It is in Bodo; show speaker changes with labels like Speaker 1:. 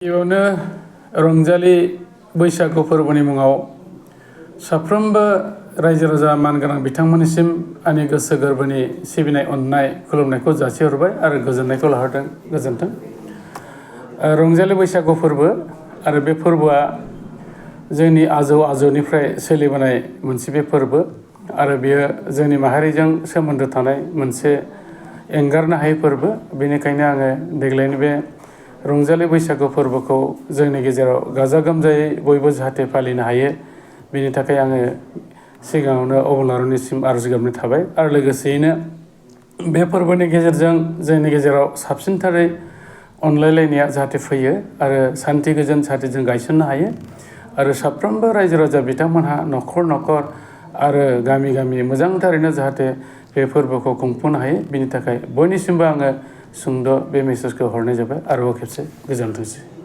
Speaker 1: गिबियावनो रंजालि बैसागु फोरबोनि मुङाव साफ्रोमबो रायजो राजा मानगोनां बिथांमोननिसिम आंनि गोसो गोरबोनि सिबिनाय अननाय खुलुमनायखौ जासिहरबाय आरो गोजोननायखौ लाहरदों। गोजोन्थों। रंजालि बैसागु फोरबो आरो बे फोरबोआ जोंनि आजौनिफ्राय सोलिबोनाय मोनसे बे फोरबो आरो बेयो जोंनि माहारिजों सोमोन्दो थानाय मोनसे एंगारनो हायै फोरबो। बेनिखायनो आङो देग्लायनि बे रंजालि बैसागु फोरबोखौ जोंनि गेजेराव गाजा गोमजायै बयबो जाहाथे फालिनो हायो, बेनि थाखाय आङो सिगाङावनो अबंलावरिनिसिम आरज गाबनाय थाबाय। आरो लोगोसेयैनो बे फोरबोनि गेजेरजों जोंनि गेजेराव साबसिनथारै अनलायलायनाया जाहाथे फैयो आरो सान्थि गोजोन जाहाथे जों गायसननो हायो आरो साफ्रोमबो रायजो राजा बिथांमोनहा न'खर न'खर आरो गामि गामि मोजांथारैनो जाहाथे बे फोरबोखौ खुंफुंनो हायो, बिनि थाखाय बयनिसिमबो आङो सुंद' बे मेसेजखौ हरनाय जाबाय। आरोबाव खेबसे गोजोनथोंसै।